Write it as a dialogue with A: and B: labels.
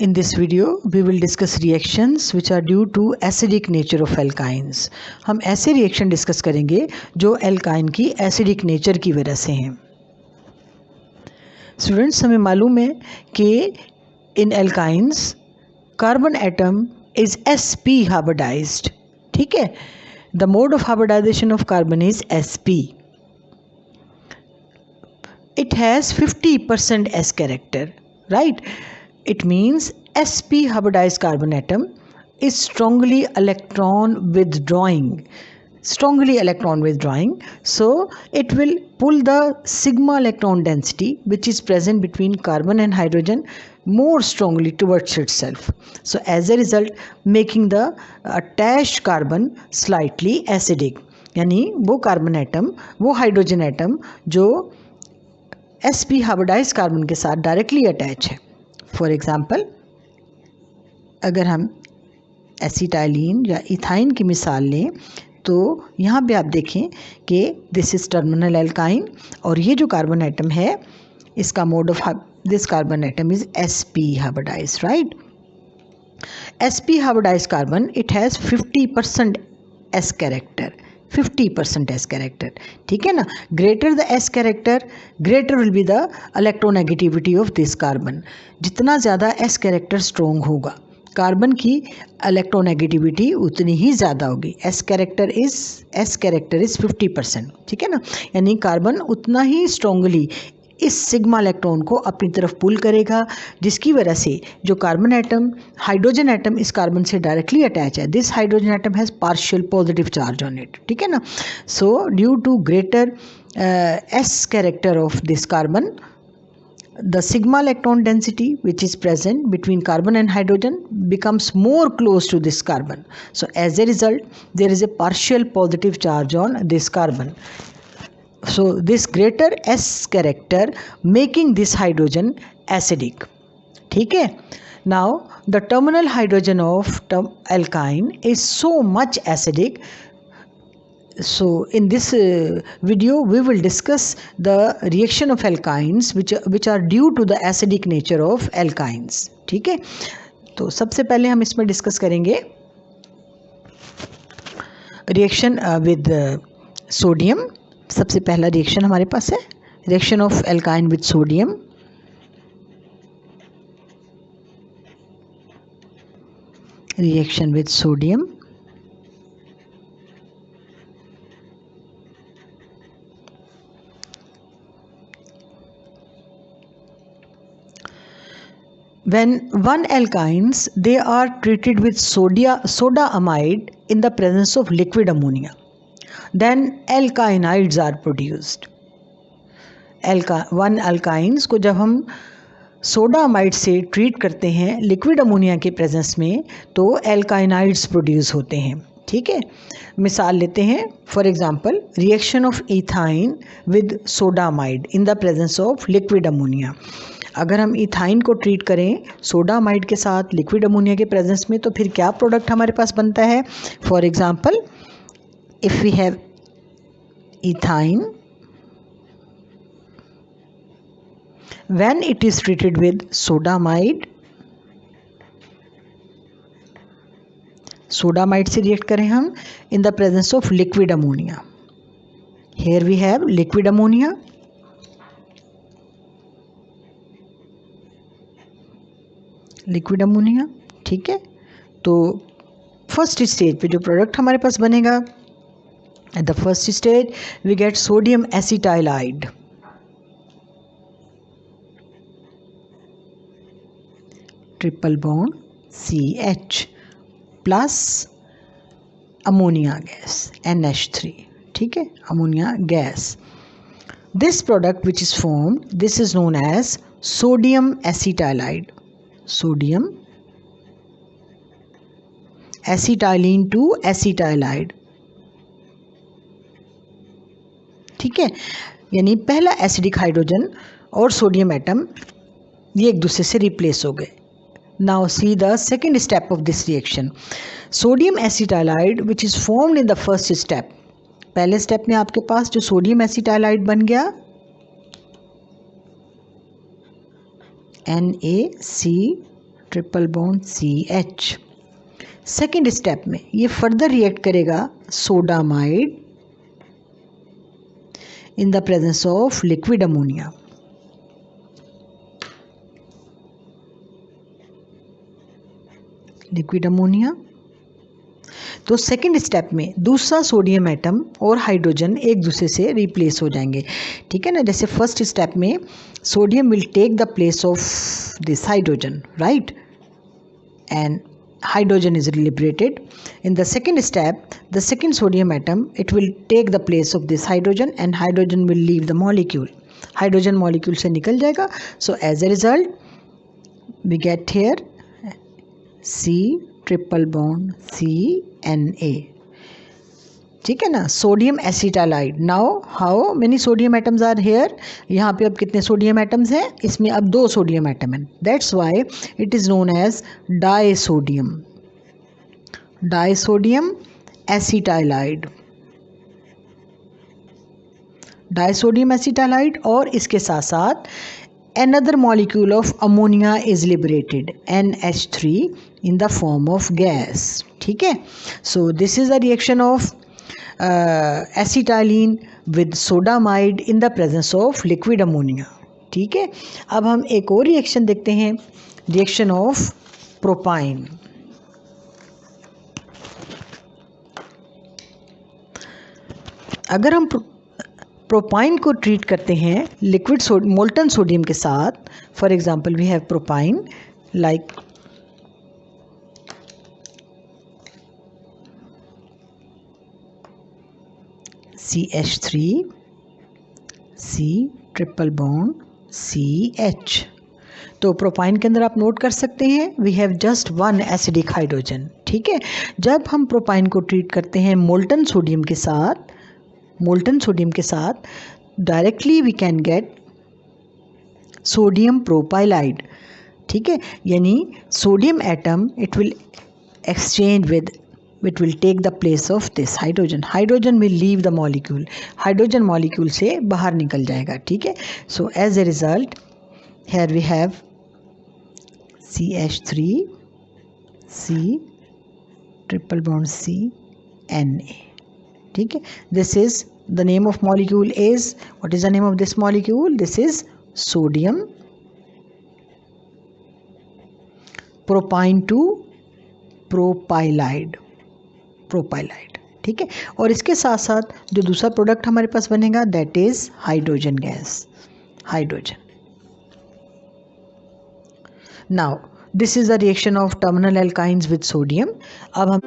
A: In this video, we will discuss reactions which are due to acidic nature of alkynes. हम ऐसे reaction discuss करेंगे जो alkyne की acidic nature की वजह से हैं. स्टूडेंट्स, हमें मालूम है कि इन alkynes carbon atom is sp hybridised. ठीक है, the mode of hybridisation of carbon is sp. It has 50% s character, right? It means sp hybridized carbon atom is strongly electron withdrawing. So it will pull the sigma electron density which is present between carbon and hydrogen more strongly towards itself. So as a result, making the attached carbon slightly acidic. यानी वो carbon atom, वो hydrogen atom जो sp hybridized carbon के साथ directly attach है. For example, अगर हम acetylene या इथाइन की मिसाल लें तो यहाँ पे आप देखें कि दिस इज़ टर्मिनल एल्काइन और ये जो कार्बन एटम है इसका mode of this carbon atom is sp hybridized, right. sp hybridized carbon it has 50% s character. 50% s character, ठीक है ना. Greater the s character, greater will be the electronegativity of this carbon. जितना ज़्यादा s character strong होगा, carbon की electronegativity उतनी ही ज़्यादा होगी. s कैरेक्टर इज़ 50%, ठीक है ना. यानी कार्बन उतना ही स्ट्रॉन्गली इस सिग्मा इलेक्ट्रॉन को अपनी तरफ पुल करेगा, जिसकी वजह से जो कार्बन एटम, हाइड्रोजन एटम इस कार्बन से डायरेक्टली अटैच है, this hydrogen atom has partial positive charge on it, ठीक है ना. So due to greater S character of this carbon, the sigma electron density which is present between carbon and hydrogen becomes more close to this carbon. So as a result, there is a partial positive charge on this carbon. So this greater s character making this hydrogen acidic. ठीक है. Now the terminal hydrogen of alkyne is so much acidic. So in this video we will discuss the reaction of alkynes which are due to the acidic nature of alkynes. ठीक है. तो सबसे पहले हम इसमें discuss करेंगे reaction with sodium. सबसे पहला रिएक्शन हमारे पास है reaction of alkyne with sodium. Reaction with sodium. When one alkynes, they are treated with soda amide in the presence of liquid ammonia, then alkynides are produced. One alkynes को जब हम soda amide से treat करते हैं liquid ammonia के presence में तो alkynides produce होते हैं. ठीक है. मिसाल लेते हैं. For example, reaction of ethyne with soda amide in the presence of liquid ammonia. अगर हम इथाइन को ट्रीट करें सोडा अमाइड के साथ लिक्विड अमोनिया के प्रेजेंस में तो फिर क्या प्रोडक्ट हमारे पास बनता है. For example, if we have ethyne when it is treated with soda amide, soda amide से रिएक्ट करें हम in the presence of liquid ammonia. Here we have liquid ammonia. Liquid ammonia, ठीक है. तो फर्स्ट स्टेज पे जो product हमारे पास बनेगा, at the first stage we get sodium acetylide. Triple bond CH plus ammonia gas NH3, ठीक है, ammonia gas. This product which is formed, this is known as sodium acetylide. Sodium acetylene to acetylide, ठीक है. यानी पहला acidic hydrogen और sodium atom ये एक दूसरे से रिप्लेस हो गए. Now see the second step of this reaction. Sodium acetylide which is formed in the first step. पहले स्टेप में आपके पास जो सोडियम एसिटाइलाइड बन गया NaCl triple bond CH। Second step में ये फर्दर रिएक्ट करेगा sodamide in the presence of liquid ammonia। Liquid ammonia. तो सेकेंड स्टेप में दूसरा सोडियम एटम और हाइड्रोजन एक दूसरे से रिप्लेस हो जाएंगे, ठीक है ना। जैसे फर्स्ट स्टेप में sodium will take the place of this hydrogen, right, and hydrogen is liberated. In the second step, the second sodium atom, it will take the place of this hydrogen and hydrogen will leave the molecule. Hydrogen molecule से निकल जाएगा. So as a result, we get here C triple bond CNA. ठीक है ना, sodium acetylide. Now how many sodium atoms are here, यहाँ पे अब कितने सोडियम एटम्स हैं, इसमें अब 2 सोडियम एटम हैं। That's why it is known as disodium, disodium acetylide, disodium acetylide. और इसके साथ साथ another molecule of ammonia is liberated, NH3, in the form of gas, ठीक है। So this is the reaction of acetylene with sodamide in the presence of liquid ammonia, ठीक है। अब हम एक और रिएक्शन देखते हैं, रिएक्शन ऑफ प्रोपाइन। अगर हम प्रोपाइन को ट्रीट करते हैं लिक्विड मोल्टन सोडियम के साथ, for example we have propyne like CH3 C triple bond CH। तो प्रोपाइन के अंदर आप नोट कर सकते हैं we have just 1 acidic hydrogen, ठीक है। जब हम प्रोपाइन को ट्रीट करते हैं मोल्टन सोडियम के साथ, मोल्टन सोडियम के साथ, directly we can get sodium propylide, ठीक है। यानी sodium atom it will exchange with, it will take the place of this hydrogen, hydrogen will leave the molecule, hydrogen molecule से बाहर निकल जाएगा, ठीक है। so as a result here we have CH3 C triple bond C Na, ठीक है। this is the name of molecule is, what is the name of this molecule, this is sodium propine to propylide, प्रोपाइलाइड, ठीक है। और इसके साथ साथ जो दूसरा प्रोडक्ट हमारे पास बनेगा that is hydrogen gas, hydrogen. Now this is the reaction of terminal alkynes with sodium. अब हम